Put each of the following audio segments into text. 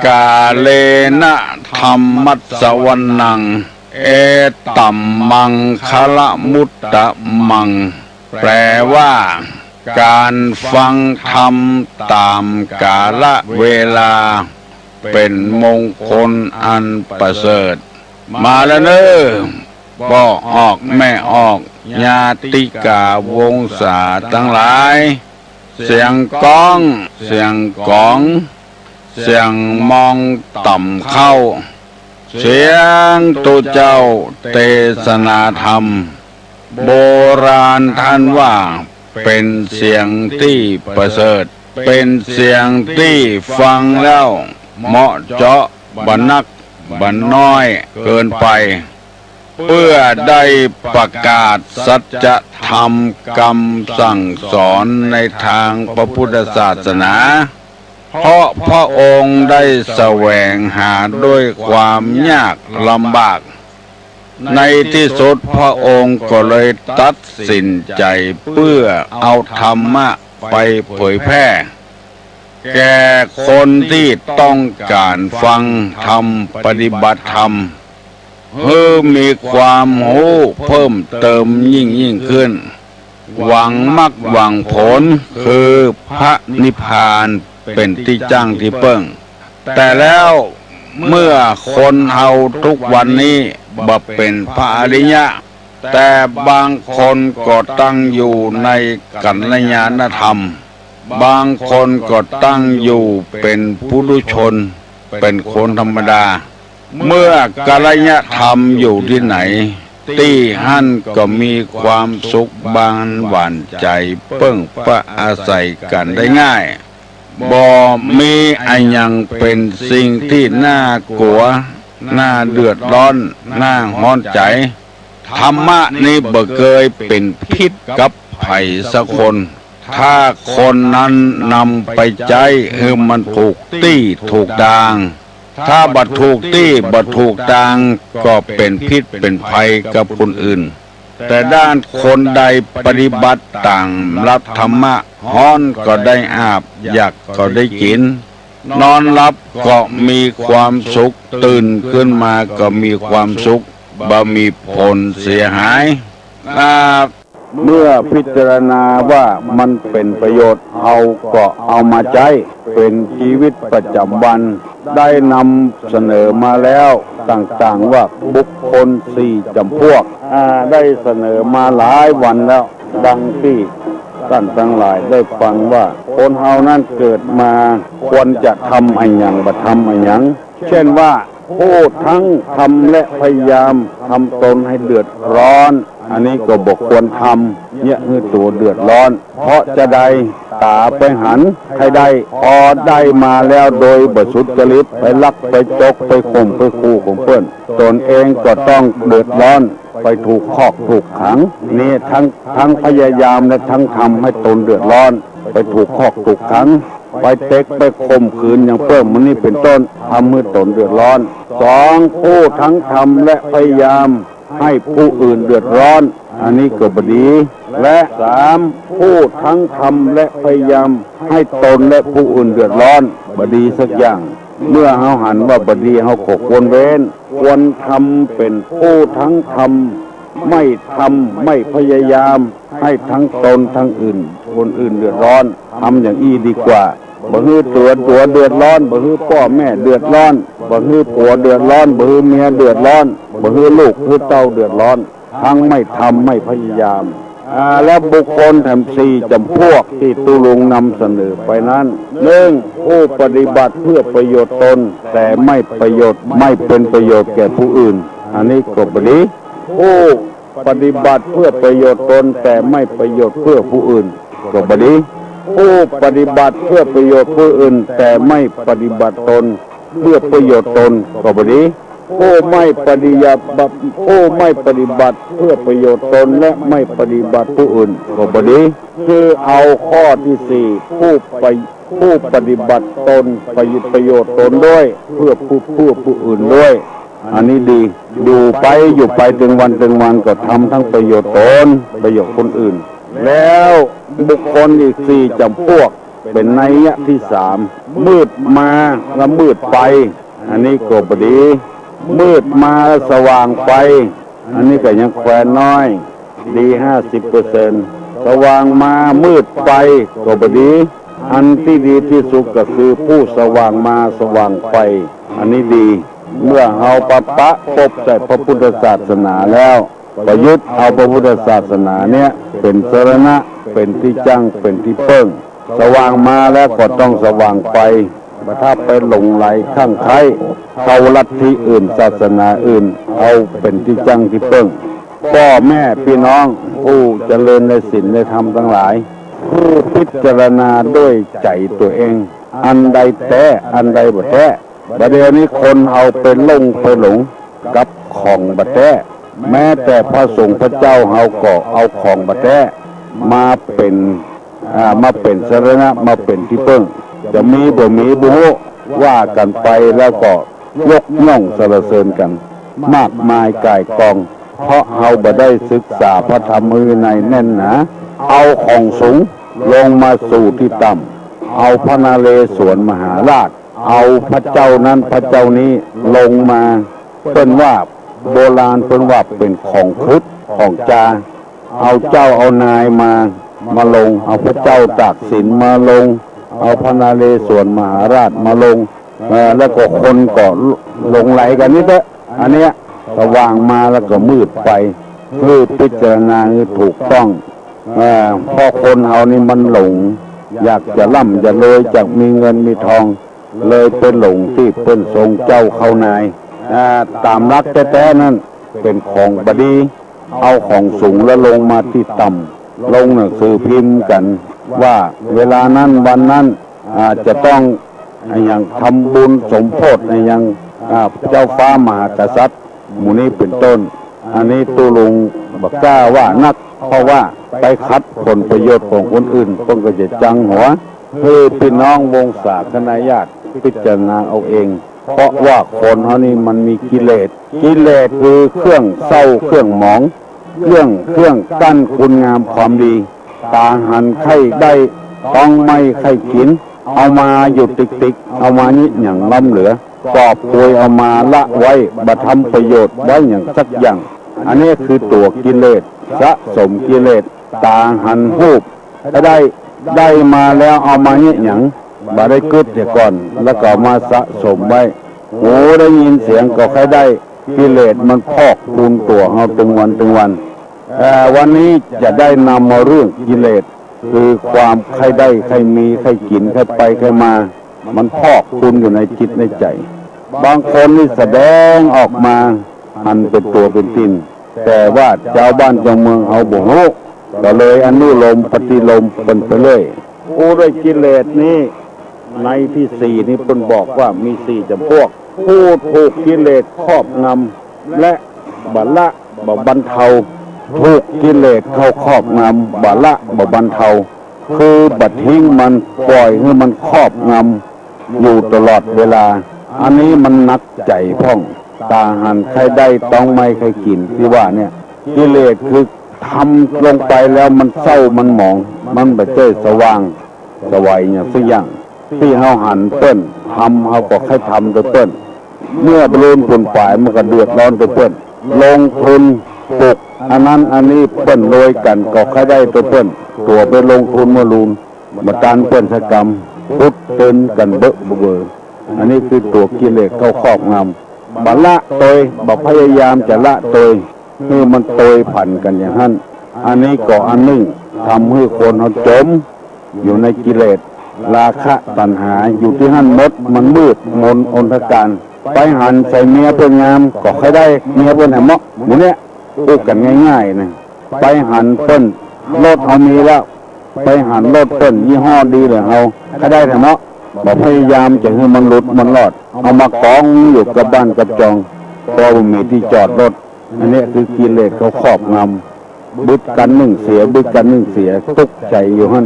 กาเลนะธรรมัสสวนังเอตัมมังคะละมุตตะมังแปลว่าการฟังธรรมตามกาลเวลาเป็นมงคลอันประเสริฐมาแล้วเนอพ่อออกแม่ออกญาติกาวงศาทั้งหลายเสียงก้องเสียงกองเสียงมองต่ำเข้าเสียงตัวเจ้าเทศนาธรรมโบราณท่านว่าเป็นเสียงที่ประเสริฐเป็นเสียงที่ฟังแล้วเหมาะเจาะบันนักบันน้อยเกินไปเพื่อได้ประกาศสัจธรรมคำสั่งสอนในทางพระพุทธศาสนาเพราะพระองค์ได้แสวงหาด้วยความยากลำบากในที่สุดพระองค์ก็เลยตัดสินใจเพื่อเอาธรรมะไปเผยแพร่แก่คนที่ต้องการฟังธรรมปฏิบัติธรรมเพื่อมีความรู้เพิ่มเติมยิ่งขึ้นหวังมรรคหวังผลคือพระนิพพานเป็นที่จ้างที่เปิ้งแต่แล้วเมื่อคนเฮาทุกวันนี้บ่เป็นพระอริยะแต่บางคนก็ตั้งอยู่ในกัลยาณธรรมบางคนก็ตั้งอยู่เป็นปุถุชนเป็นคนธรรมดาเมื่อกัลยาณธรรมอยู่ที่ไหนที่หั่นก็มีความสุขบานหวานใจเปิ้งประอาศัยกันได้ง่ายบ่มีอันยังเป็นสิ่งที่น่ากลัวน่าเดือดร้อนน่าฮ้อนใจธรรมะนี้บ่เคยเป็นพิษกับไผสักคนถ้าคนนั้นนำไปใจให้มันถูกที่ถูกทางถ้าบ่ถูกที่บ่ถูกทางก็เป็นพิษเป็นภัยกับคนอื่นแต่ด้านคนใดปฏิบัติต่างรับธรรมะฮ้อนก็ได้อาบอยากก็ได้กินนอนหลับก็มีความสุขตื่นขึ้นมาก็มีความสุขบ่มีผลเสียหายเมื่อพิจารณาว่ามันเป็นประโยชน์เอาก็เอามาใช้เป็นชีวิตประจำวันได้นำเสนอมาแล้วต่างๆว่าบุคคล4จำพวกได้เสนอมาหลายวันแล้วดังที่ท่านทั้งหลายได้ฟังว่าคนเฮานั้นเกิดมาควรจะทำอะไรอย่างบ่ทำอะไรอย่างเช่นว่าพูดทั้งทำและพยายามทำตนให้เดือดร้อนอันนี้ก็บอกควรทำเนี่ยคือตัวเดือดร้อนเพราะจะได้ตาไปหันให้ได้พอได้มาแล้วโดยบสุจริตไปลักไปจกไปข่มไปขู่ของเพื่อนตนเองก็ต้องเดือดร้อนไปถูกคอกถูกขังนี่ทั้งพยายามและทั้งทำให้ตนเดือดร้อนไปถูกคอกถูกขังไปเต็กไปข่มขืนอย่างเพิ่มมันนี่เป็นต้นทำให้ตนเดือดร้อน2ผู้ทั้งทำและพยายามให้ผู้อื่นเดือดร้อนอันนี้ก็บดีและ3ผู้ทั้งทำและพยายามให้ตนและผู้อื่นเดือดร้อนบดีสักอย่างเมื่อเฮาหันว่าบดีเฮาขกวนเว้นควรทำเป็นผู้ทั้งทำไม่ทำไม่พยายามให้ทั้งตนทั้งอื่นคนอื่นเดือดร้อนทำอย่างอี้ดีกว่าบ่ฮื้อตัวเดือดร้อนบ่ฮื้อพ่อแม่เดือดร้อนบ่ฮื้อผัวเดือดร้อนบ่ฮื้อเมียเดือดร้อนบ่ฮื้อลูกฮื้อเต้าเดือดร้อนทั้งไม่ทำไม่พยายามและบุคคลทั้ง4จำพวกที่ตุลุงนำเสนอไปนั้น1ผู้ปฏิบัติเพื่อประโยชน์ตนแต่ไม่เป็นประโยชน์แก่ผู้อื่นอันนี้ก็บ่ดีผู้ปฏิบัติเพื่อประโยชน์ตนแต่ไม่ประโยชน์เพื่อผู้อื่นก็บ่ดีผู้ปฏิบัติเพื่อประโยชน์ผู้อื่นแต่ไม่ปฏิบัติตนเพื่อประโยชน์ตนก็บ่ดีผู้ไม่ปฏิบัติเพื่อประโยชน์ตนและไม่ปฏิบัติผู้อื่นก็บ่ดีคือเอาข้อที่4ผู้ ผู้ปฏิบัติตนประโยชน์ตนด้วยเพื่อผู้อื่นด้วยอันนี้ดีอยู่ไปถึงวันก็ทำทั้งประโยชน์ตนประโยชน์คนอื่นแล้วบุคคลอีกสี่จำพวกเป็นนัยยะที่สามมืดมาแล้วมืดไปอันนี้ก็บดีมืดมาแล้วสว่างไปอันนี้ก็ยังแควนน้อยดี50%สว่างมามืดไปก็บดีอันที่ดีที่สุดก็คือผู้สว่างมาสว่างไปอันนี้ดีเมื่อเอาปะพบแต่พระพุทธศาสนาแล้วประยุทธ์เอาพระพุทธศาสนาเนี่ยเป็นสรณะเป็นที่จังเป็นที่เปิ้งสว่างมาแล้วก็ต้องสว่างไปถ้าไปหลงไหลข้างใครเข้าลัทธิอื่นศาสนาอื่นเอาเป็นที่จังที่เปิ้งพ่อแม่พี่น้องผู้เจริญในศีลในธรรมทั้งหลายผู้พิจารณาด้วยใจตัวเองอันใดแท้อันใดบ่แท้ประเดี๋ยวนี้คนเอาไปหลงกับของบ่แท้แม้แต่พระสงฆ์พระเจ้าเขาก็เอาของบ่แท้มาเป็นสรณะมาเป็นที่เปิ้งจะมีบ่มีบุว่ากันไปแล้วก็ยกย่องสรรเสริญกันมากมายก่ายกองเพราะเราบ่ได้ศึกษาพระธรรมวินัยแน่นหนาเอาของสูงลงมาสู่ที่ต่ำเอาพระนเรศวรมหาราชเอาพระเจ้านั้นพระเจ้านี้ลงมาเป็นว่าโบราณเป็นว่าเป็นของคุดของจาเอาเจ้าเอานายมาลงเอาพระเจ้าตากสินมาลงเอาพระนเรศวรมหาราชมาลงแล้วก็คนก็หลงไหลกันนี่เถอะอันเนี้ยสว่างมาแล้วก็มืดไปคือพิจารณาคือถูกต้องเพราะคนเอานี่มันหลงอยากจะร่ำจะรวยอยากมีเงินมีทองเลยเป็นหลงที่เป็นทรงเจ้าเข้านายตามรักแท้ๆนั่นเป็นของบดีเอาของสูงแล้วลงมาที่ต่ำลงหนังสือพิมพ์กันว่าเวลานั้นวันนั้นจะต้องอย่างทำบุญสมโภชอย่างเจ้าฟ้ามหากษัตริย์หมู่นี้เป็นต้นอันนี้ตุลุงบักกล้าว่านักเพราะว่าไปคัดผลประโยชน์ของคนอื่นต้องก็จะจังหัวคือพี่น้องวงศาคณะญาติพิจารณาเอาเองเพราะว่าคนเขานี่มันมีกิเลสคือเครื่องเศร้าเครื่องหมองเครื่องกั้นคุณงามความดีตาหันไข่ได้ต้องไม่ไข่กินเอามาหยุดติ๊กเอามานี่อย่างล้ำเหลือกอบโวยเอามาละไว้บทำประโยชน์ไว้อย่างสักอย่างอันนี้คือตัวกิเลสสะสมกิเลสตาหันหูบถ้าได้มาแล้วเอามานี่อย่างบ่ได้กึศเสียก่อนแล้วก็มาสะสมไว้หูได้ยินเสียงก็ใครได้กิเลสมันพอกพูนตัวเอาตึงวันวันนี้จะได้นำมาเรื่องกิเลสคือความใครได้ใครมีใครกินใครไปใครมามันพอกพูนอยู่ในจิตในใจบางคนนี่แสดงออกมาหันเป็นตัวเป็นตินแต่ว่าเจ้าบ้านเจ้าเมืองเอาบ่ฮู้ก็เลยอนุโลมปฏิโลมเป็นไปเลยผู้ด้วยกิเลสนี้ในที่สี่นี้เป็นบอกว่ามีสี่จำพวกผู้ถูกกิเลสครอบงำและบรรเทาถูกกิเลสเข้าครอบงำบรรเทาคือบัดทิ้งมันปล่อยให้มันครอบงำอยู่ตลอดเวลาอันนี้มันนักใจพ่องตาหันใครได้ต้องไม่ใครกินที่ว่าเนี่ยกิเลสคือทำลงไปแล้วมันเศร้ามันหมองมันแบบเจ้สว่างสวัยเนี่ยสักอย่างที่เฮาหันเปิ้นทำเฮาก็ให้ทำตัวเปิ้นเมื่อบรูนผลฝ่ายมันก็เดือดร้อนตัวเปิ้นลงทุนปลูกอันนั้นอันนี้เปิ้นโรยกันก็ให้ได้ตัวเปิ้นตัวไปลงทุนมาลูนมาการเปิ้นสกรรมพุทธเตือนกันเบออันนี้คือตัวกิเลสเข้าครอบงำบัละโตยบ่พยายามจะละโตยคือมันโตยผันกันอย่างนั้นอันนี้ก็อันหนึ่งทำให้คนเขาจมอยู่ในกิเลสราคะตัณหาอยู่ที่นั่นมดมันมืดมนอนทการไปหันใส่เมียเพื่องามก็ใครได้เมียเพื่อนแหมเหมาะหมูเนี้ยพูดกันง่ายๆนะไปหันเปิ้นรถเอามีแล้วไปหันรถเปิ้นยี่ห้อดีเลยเอาใครได้แหมเหมาะบอกพยายามจะให้มันหลุดมันรอดเอามากองอยู่กับบ้านกับจองพอมีที่จอดรถอันนี้คือกิเลสเขาครอบงำบึดกันหนึ่งเสียทุกข์ใจอยู่หั่น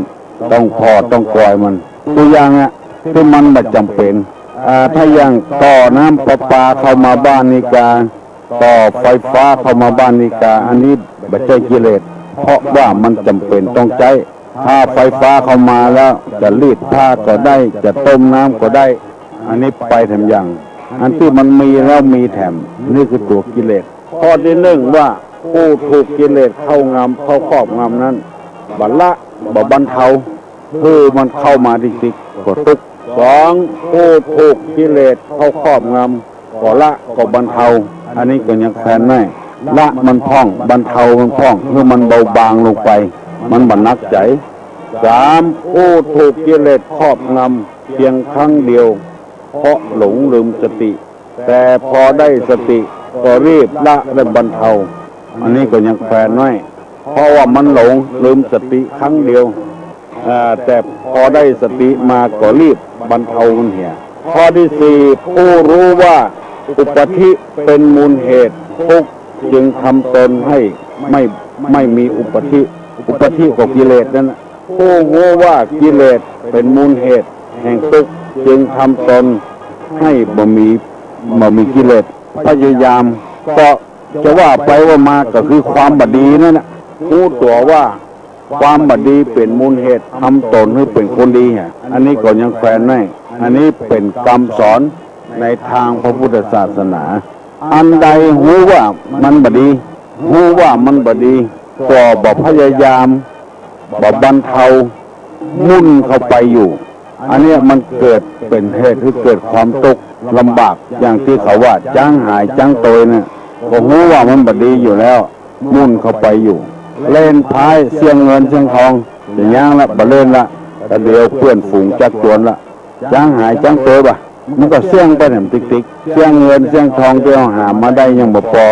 ต้องพอต้องปล่อยมัน ตัวอย่างที่มันไม่จำเป็นถ้าอย่างต่อน้ำประปาเข้ามาบ้านนิกาต่อไฟฟ้าเข้ามาบ้านนิกาอันนี้ไม่ใช่กิเลสเพราะว่ามันจำเป็นต้องใช้ถ้าไฟฟ้าเข้ามาแล้วจะรีดผ้าก็ได้จะต้มน้ำก็ได้อันนี้ไปแถมอย่างอันที่มันมีแล้วมีแถมนี่คือตัวกิเลสข้อที่หนึ่งว่าผู้ถูกกิเลสเข้างำเข้าครอบงำนั้นบัลละบรรเทาคือมันเข้ามาดิกๆก็ทุกสองผู้ถูกกิเลสเข้าครอบงำก็ละก็บรรเทาอันนี้ก็ยังแทนไม่ละมันพ่องบรรเทามันพ่องเมื่อมันเบาบางลงไปมันบรรนักใจสามผู้ถูกกิเลสครอบงำเพียงครั้งเดียวเพราะหลงลืมสติแต่พอได้สติก็รีบละและบรรเทาอันนี้ก็ยังแฝงน้อยเพราะว่ามันหลงลืมสติครั้งเดียวแต่พอได้สติมาก็รีบบรรเทามันเหี่ยข้อที่สี่ผู้รู้ว่าอุปธิเป็นมูลเหตุทุกข์จึงทำตนให้ไม่มีอุปธิของกิเลสนั้นผู้รู้ว่ากิเลสเป็นมูลเหตุแห่งทุกข์จึงทำตนให้บ่มีกิเลสพยายามก็จะว่าไปว่ามาก็คือความบดีนั่นแหละรู้ตัวว่าความบดีเป็นมูลเหตุทำตนให้เป็นคนดีอันนี้ก็ยังแฝงไม่อันนี้เป็นคำสอนในทางพระพุทธศาสนาอันใดรู้ว่ามันบดีรู้ว่ามันบดีก็บ่พยายามบ่บรรเทามุ่นเข้าไปอยู่อันนี้มันเกิดเป็นเหตุที่เกิดความทุกข์ลำบากอย่างที่เขาว่าจ้างหายจ้างโตยเนี่ยก็รู้ว่ามันบดีอยู่แล้วมุ่นเข้าไปอยู่เล่นพายเสี่ยงเงินเสี่ยงทองอย่างย่างละบ่เล่นละแต่เดียวเพื่อนฝูงจักจวนละจ้างหายจ้างโตยบ่มันก็เสี่ยงไปแหมติ๊กเสี่ยงเงินเสี่ยงทองที่เราหามาได้ยังบ่พอ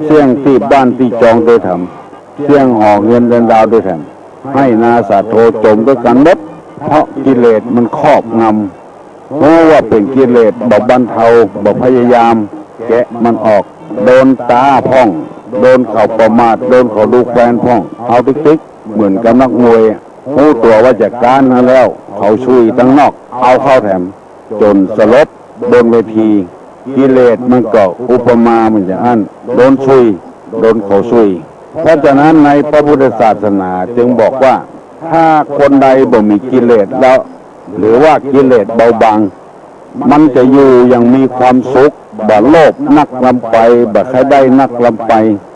เสี่ยงที่บ้านที่จองโดยทำเสี่ยงหอกเงินเดินดาวโดยทำให้นาสาโทจมด้วยกันหมดเพราะกิเลสมันครอบงำเพราะว่าเป็นกิเลสบ่บรรเทาบ่พยายามแกะมันออกโดนตาพ่องโดนเขาประมาทโดนเขาดูแฟนพ่องเอาติ๊กเหมือนกับนักมวยรู้ตัวว่าจะการนั้นแล้วเขาช่วยตั้งนอกเอาเข้าแถมจนสลบบนเวทีกิเลสมันก็อุปมาเหมือนอย่างนั้นโดนช่วยโดนเขาช่วยเพราะฉะนั้นในพระพุทธศาสนาจึงบอกว่าถ้าคนใดบ่มีกิเลสแล้วหรือว่ากิเลสเบาบางมันจะอยู่อย่างมีความสุขบ่โลภนักลำไปบ่ใครได้นักลำไป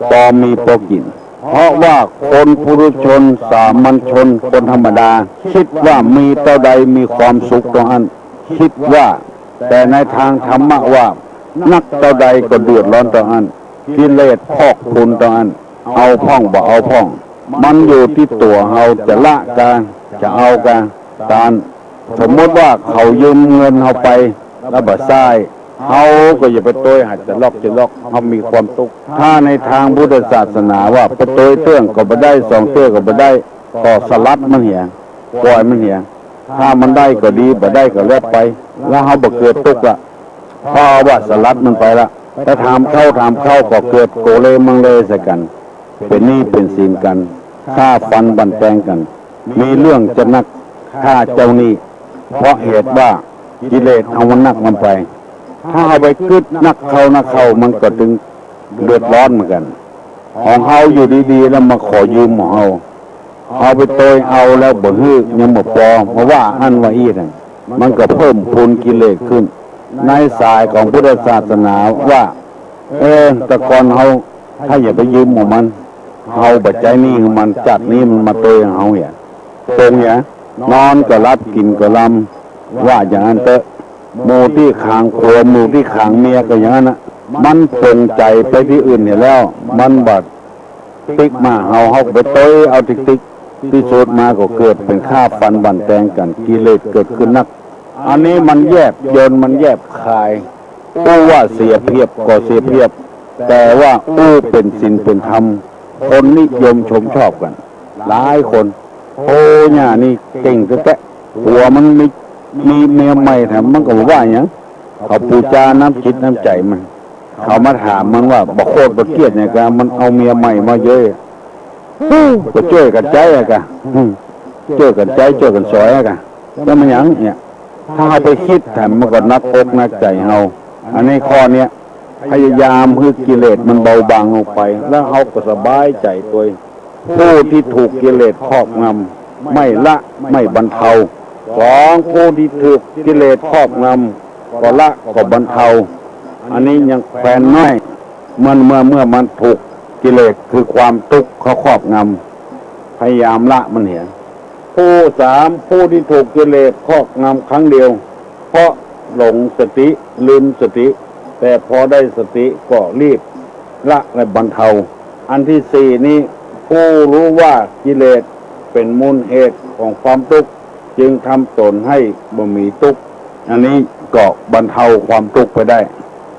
พอมีพอกินเพราะว่าคนปุถุชนสามัญชนคนธรรมดาคิดว่ามีเท่าใดมีความสุขตรงนั้นคิดว่าแต่ในทางธรรมะว่านักเท่าใดก็เดือดร้อนตรงนั้นกิเลสพอกพูนตรงนั้นเอาพ่องบ่เอาพ่องมันอยู่ที่ตัวเราจะละกันจะเอากันการสมมติว่าเขายืมเงินเราไปแล้วบ่ใช้เขาก็อย่าไปโต้ยหัดจะล็อกเขามีความทุกข์ถ้าในทางพุทธศาสนาว่าไปโต้ยเตื้องก็บ่ได้สองเตื้องก็บ่ได้ก็สลัดมันเหี่ยปล่อยมันเหี่ยถ้ามันได้ก็ดีบ่ได้ก็แล้วไปแล้วเขาบ่เกิดทุกข์ละเพราะว่าสลัดมันไปละถ้าถามเข้าก็เกิดโกเลมังเลใส่กันเป็นหนี้เป็นสินกันฆ่าฟันบั่นแทงกันมีเรื่องจะนักฆ่าเจ้าหนี้เพราะเหตุว่ากิเลสเอามันนักมันไปถ้าเอาไปกึดนักเข้ามันก็ถึงเดือดร้อนเหมือนกันของเฮาอยู่ดีๆแล้วมาขอยืมของเฮาเอาไปโตยเอาแล้วบ่ฮื้อยังบ่พอเพราะว่าอันว่าอีนั่นมันก็เพิ่มพูนกิเลสขึ้นในสายของพุทธศาสนาว่าแต่ก่อนเฮาถ้าอย่าไปยืมของมันเฮาบัดใจนี้ของมันจัดนี้มันมาโตยเฮาเนี่ยตรงเนี่ยนอนก็รับกินก็ลำว่าอย่างนั้นเตอะหมู่ที่ขางผัวหมู่ที่ขางเมียก็อย่างนั้นนะมันปรงใจไปที่อื่นเนี่ยแล้วมันบัดติ๊กมาเฮาไปโตยเอาติ๊กที่สุดมาก็เกิดเป็นฆ่าฟันบั่นแทงกันกิเลสเกิดขึ้นนักอันนี้มันแยบยนมันแยบคายอู้ว่าเสียเปรียบก็เสียเปรียบแต่ว่าอู้เป็นศีลเป็นธรรมคนนิยมชมชอบกันหลายคนโอ้ย่านี่เก่งแท้ๆหัวมันมีเมียใหม่แถมมันก็ว่าอย่างเขาปูจาน้ำจิตน้ำใจมันเขามาถามมันว่าบ่โคตรบ่เกลียดเนี่ยกะมันเอาเมียใหม่มาเยอะก็ช่วยกันใจอะกะช่วยกันใจช่วยกันสอยอะกะ แล้วมันหยังเนี่ยถ้าเอาไปคิดแถมมันก็นักอกนักใจเฮาอันนี้ข้อเนี้ยพยายามให้กิเลสมันเบาบางลงไปแล้วเฮาก็สบายใจตัวผู้ที่ถูกกิเลสครอบงำไม่ละไม่บรรเทาสองผู้ที่ถูกกิเลสครอบงำก็ละก็บรรเทาอันนี้ยังแฝงน้อยเมื่อมันถูกกิเลสคือความทุกข์เขาครอบงำพยายามละมันเห็นผู้สามผู้ที่ถูกกิเลสครอบงำครั้งเดียวเพราะหลงสติลืมสติแต่พอได้สติก็รีบละและบรรเทาอันที่สี่นี้ผู้รู้ว่ากิเลสเป็นมูลเหตุของความทุกข์จึงทำตนให้บ่มีทุกข์อันนี้ก็บรรเทาความทุกข์ไปได้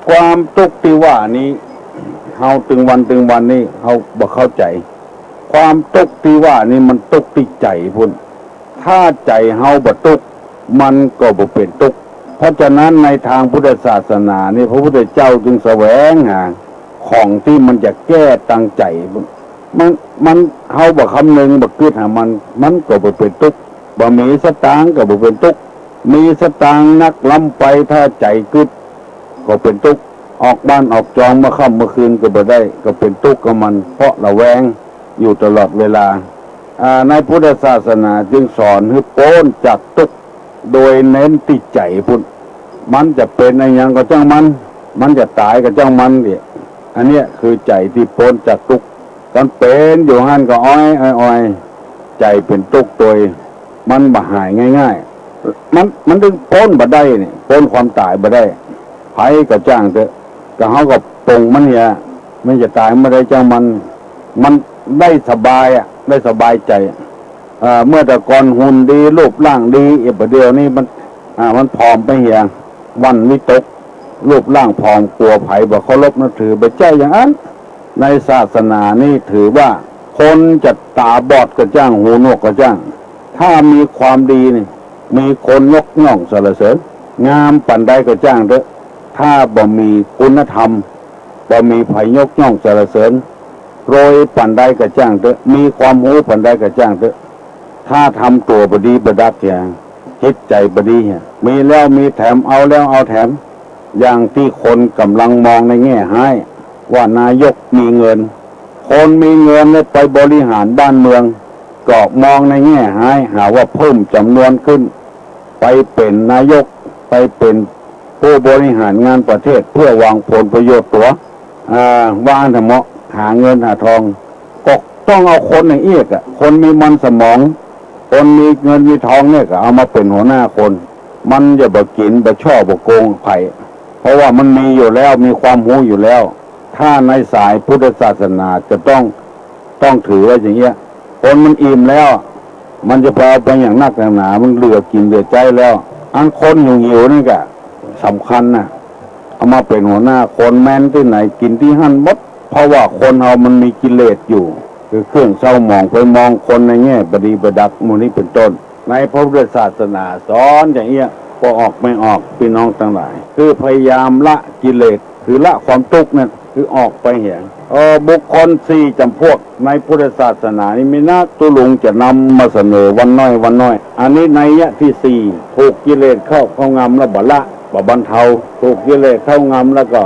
ความทุกข์ที่ว่านี้เฮาถึงวันนี้เฮาบ่เข้าใจความทุกข์ที่ว่านี่มันทุกข์ที่ใจพุ่นถ้าใจเฮาบ่ทุกข์มันก็บ่เป็นทุกข์เพราะฉะนั้นในทางพุทธศาสนานี่พระพุทธเจ้าจึงแสวงหาของที่มันจะแก้ตั้งใจมันเฮาบ่คำนึงบ่คิดหามันก็บ่เป็นทุกข์บ่มีสตางค์ก็บ่เป็นทุกข์มีสตางค์นักล้ำไปถ้าใจคิดก็เป็นทุกข์ออกบ้านออกจองเมื่อค่ำเมื่อคืนก็บ่ได้ก็เป็นทุกข์กับมันเพราะระแวงอยู่ตลอดเวลาในพุทธศาสนาจึงสอนให้พ้นจากทุกข์โดยเน้นที่ใจพุ่นมันจะเป็นอะไรอย่างก็จ้างมันจะตายก็จ้างมันดิอันเนี้ยคือใจที่พ้นจากทุกข์ตอนเป็นอยู่หันก็อ้อยใจเป็นทุกข์โดยมันบ่หายง่ายๆมันถึงพ้นบ่ได้นี่พ้นความตายบ่ได้ไผก็จ้างเถอะก็เฮาก็ปรงมันเนี่ยมันจะตายไม่ได้จ้างมันได้สบายได้สบายใจเมื่อแต่ก่อนหุ่นดีรูปร่างดีประเดี๋ยวนี้มันผอมไปเหี่ยวันวิตกรูปร่างผอมกลัวไผบ่เคารพนับถือไปใจอย่างนั้นในศาสนานี่ถือว่าคนจะตาบอดก็จ้างหูหนวกก็จ้างถ้ามีความดีนี่มีคนยกย่องสรรเสริญงามปานใดก็จ้างเถอะถ้าบ่มีคุณธรรมบ่มีไผยกย่องสรรเสริญโรยปานใดก็จ้างเถอะมีความรู้ปานใดก็จ้างเถอะถ้าทำตัวบดีประดับอย่างจิตใจบดีมีแล้วมีแถมเอาแล้วเอาแถมอย่างที่คนกำลังมองในแง่ให้ว่านายกมีเงินคนมีเงินเนี่ยไปบริหารบ้านเมืองก็มองในแง่ให้หาว่าเพิ่มจำนวนขึ้นไปเป็นนายกไปเป็นผู้บริหารงานประเทศเพื่อวางผลประโยชน์ตัววางธรรมะหาเงินหาทองก็ต้องเอาคนในเอกคนมีมันสมองคนมีเงินมีทองเนี่ยก็เอามาเป็นหัวหน้าคนมันอย่าบ่กินบ่ช่อบ่โกงไผเพราะว่ามันมีอยู่แล้วมีความรู้อยู่แล้วถ้าในสายพุทธศาสนาจะต้องถือไว้อย่างเงี้ยคนมันอิ่มแล้วมันจะไปอย่างนักหนามันเหลือกินเหลือใจแล้วอันคนหิวนี่ก็สำคัญนะเอามาเป็นหัวหน้าคนแม้นที่ไหนกินที่หั่นหมดเพราะว่าคนเรามันมีกิเลสอยู่คือเครื่องเศร้าหมองไปมองคนในแง่บดีประดับมูลนี้เป็นต้นในพระพุทธศาสนาสอนอย่างเงี้ยพอออกไม่ออกพี่น้องทั้งหลายคือพยายามละกิเลสคือละความทุกข์นั่นคือออกไปเห็นบุคคลสี่จำพวกในพุทธศาสนานี้มีนักตุลุงจะนำมาเสนอวันน้อยอันนี้ในยะที่สี่ถูกกิเลสเข้างำแล้วละบรรเทาถูกกิเลสเข้างำแล้วก็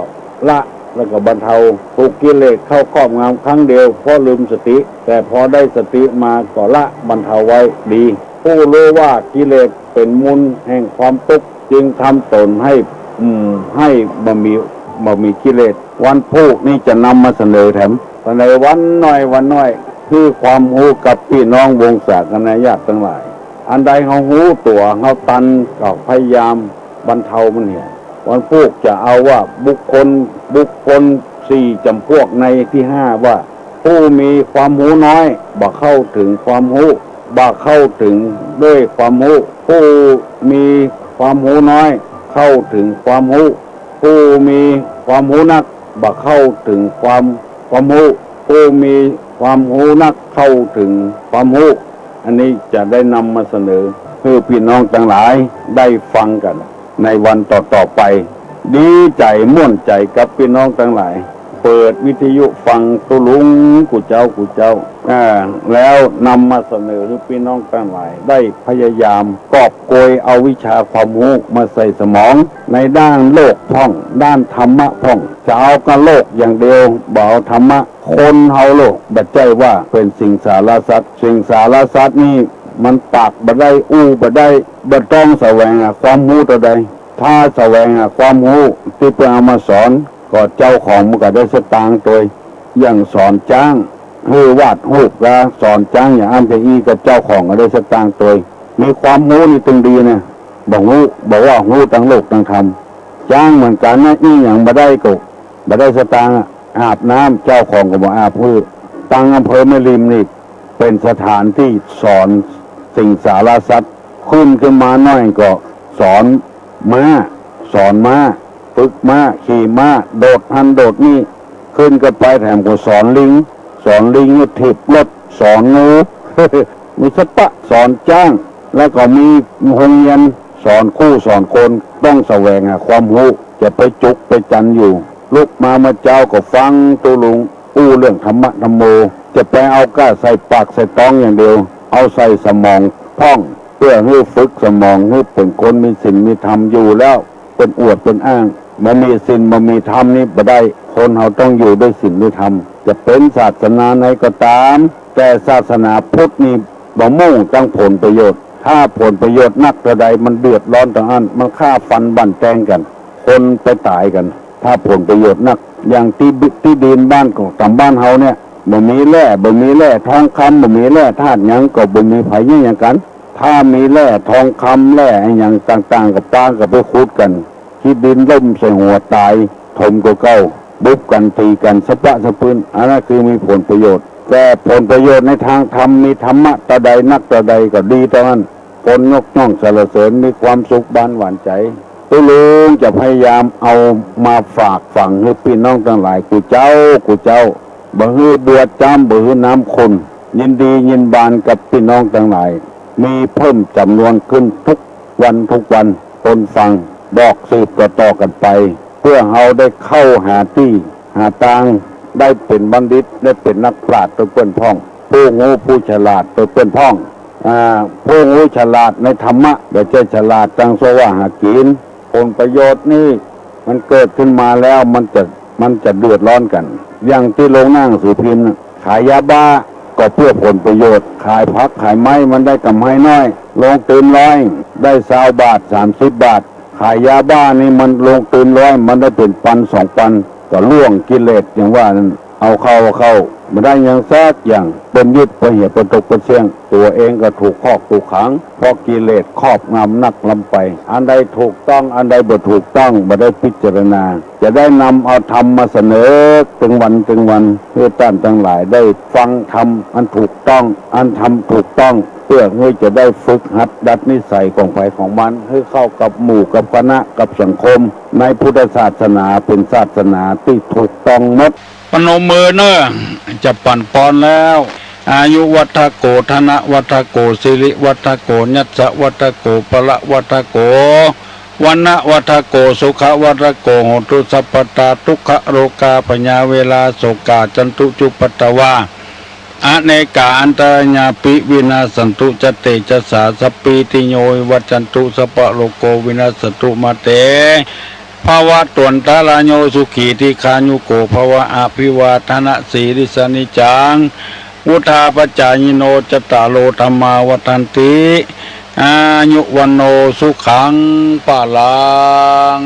ละแล้วก็บรรเทาถูกกิเลสเข้าครอบงำครั้งเดียวเพราะลืมสติแต่พอได้สติมาก็ละบรรเทาไว้ดีผู้รู้ว่ากิเลสเป็นมูลแห่งความทุกข์จึงทำตนให้บ่มีกิเลสวันพุธนี้จะนำมาเสนอแถมในวันน้อยคือความรู้กับพี่น้องวงศาคณะญาติทั้งหลายอันใดเขาหูตัวเขาตันก็พยายามบรรเทามันเนี่ยวันพุธจะเอาว่าบุคคลสี่จำพวกในที่ห้าว่าผู้มีความรู้น้อยบ่เข้าถึงความรู้บ่เข้าถึงด้วยความรู้ผู้มีความรู้น้อยเข้าถึงความรู้ผู้มีความรู้นักบ่เข้าถึงความรู้ผู้มีความรู้นักเข้าถึงความรู้อันนี้จะได้นำมาเสนอเพื่อพี่น้องทั้งหลายได้ฟังกันในวันต่อไปดีใจม่วนใจกับพี่น้องทั้งหลายเปิดวิทยุฟังตุลุงกูเจ้า แล้วนำมาเสนอให้พี่น้องทั้งหลายได้พยายามกอบโกยเอาวิชาความรู้มาใส่สมองในด้านโลกพ่องด้านธรรมะพ่องจะเอากับโลกอย่างเดียวบ่เอาธรรมะคนเฮาโลกบัดใจว่าเป็นสิ่งสารสัตว์สิ่งสารสัตว์นี่มันปากบ่ได้อู้บ่ได้บ่ต้องแสวงหาความรู้ตัวใดถ้าแสวงหาความรู้ที่เพื่อเอามาสอนก็เจ้าของมันก็ได้สตางค์ตัวอย่างสอนจ้างให้วาดรูปแล้วสอนจ้างอย่างอันเพียกับเจ้าของก็ได้สตางค์ตัวมีความรู้นี่ตึงดีนะบอกว่ารู้ทั้งโลกทั้งธรรมจ้างเหมือนกันนะนี่อย่างบ่ได้ก็บ่ได้สตางค์อาบน้ำเจ้าของก็บ่อาบพื้นตั้งอำเภอแม่ริมนี่เป็นสถานที่สอนสิ่งสารสัตว์ขึ้นมาหน่อยก็สอนม้าฝึกม้าขี่ม้าโดดหันโดดนี่ขึ้นกันไปแถมก็สอนลิงนี่ถีบรถสอนงู มีสปะสอนจ้างแล้วก็มีโรงเรียนสอนคู่สอนคนต้องแสวงหาความรู้จะไปจุกไปจันอยู่ลุกมาเมื่อเจ้าก็ฟังตุลุงอู้เรื่องธรรมะธรรมโมจะไปเอาก้าใส่ปากใส่ต้องอย่างเดียวเอาใส่สมองท่องเพื่อให้ฝึกสมองให้เป็นคนมีศีลมีธรรมอยู่แล้วเป็นอวดเป็นอ้างมันมีศีลมันมีธรรมนี่บ่ได้คนเราต้องอยู่ด้วยศีลด้วยธรรมจะเป็นศาสนาไหนก็ตามแต่ศาสนาพุทธนี่บ่มุ่งตั้งผลประโยชน์ถ้าผลประโยชน์นักกระใดมันเดือดร้อนต่างอันมันฆ่าฟันบั่นแทงกันคนไปตายกันถ้าผลประโยชน์นักอย่างที่ดินบ้านของตำบ้านเฮาเนี่ยบ่มีแร่ทองคำบ่มีแร่ธาตุหยังก็บ่มีไผอย่างกันถ้ามีแร่ทองคำแร่อย่างต่างๆกับป้ากับไปขุดกันที่ดินล่มใส่หัวตายถมก็เก้าบุบกันตีกันสะปะสะพื้นอันนั้นคือมีผลประโยชน์แต่ผลประโยชน์ในทางธรรมมีธรรมะตะใดนักตะใดก็ดีตอนนั้นคนยกย่องสรรเสริญมีความสุขบานหวานใจตุลุงจะพยายามเอามาฝากฝังให้พี่น้องทั้งหลายกูเจ้าบ่ฮือบวชจำบ่ฮือน้ำคนยินดียินบานกับพี่น้องทั้งหลายมีเพิ่มจำนวนขึ้นทุกวันคนฟังบอกสืบต่อกันไปเพื่อเราได้เข้าหาที่หาทางได้เป็นบัณฑิตได้เป็นนักปราชญ์ตัวเพื่อนพ้องผู้งูผู้ฉลาดตัวเพื่อนพ้องผู้งูฉลาดในธรรมะอย่าใจฉลาดตั้งโซว่าหากินผลประโยชน์นี่มันเกิดขึ้นมาแล้วมันจะเดือดร้อนกันอย่างที่ลงหน้าหนังสือพิมพ์ขายยาบ้าก็เพื่อผลประโยชน์ขายผักขายไม้มันได้กำไรน้อยลงตื่น100ได้20 บาท30 บาทขายยาบ้านี่มันลงตื่น100มันได้เป็น1,000-2,000ก็ล่วงกิเลสอย่างว่านั้นเอาเข้าไม่ได้อย่างซักอย่างเป็นยึดไปเหตุประตกประเชียงตัวเองก็ถูกครอบถูกขังเพราะกิเลสครอบงำนักลำไปอันใดถูกต้องอันใดบ่ถูกต้องบ่ได้พิจารณาจะได้นำเอาธรรมมาเสนอถึงวันเพื่อท่านทั้งหลายได้ฟังธรรมอันถูกต้องอันทำถูกต้องเพื่อให้จะได้ฝึกหัดดัดนิสัยของใครของมันให้เข้ากับหมู่กับคณะกับสังคมในพุทธศาสนาเป็นศาสนาที่ถูกต้องหมดปนมมือเนอะจะปั่นปอนแล้วอายุวัฏโกธนะวัฏโกสิริวัฏโกญัสสะวัฏโกปละวัฏโกวันนะวัฏโกสุขวัฏโกโหตุสัพพตาทุกขโรกาปัญญาเวลาโสกาจันตุจุปัตตวาอเนกาอันตรญาปิวินาสันตุจเตจะสาสปีติโยวัจจันตุสัพพโลโกวินาสตุมาเตภาวะตวนตาลาโยสุขีที่คายุโกภาวะอภิวาทนะสีริสนิจังวุธาปจายโนจตาโลธรรมาวัฏันติอายุวันโนสุขังปะลัง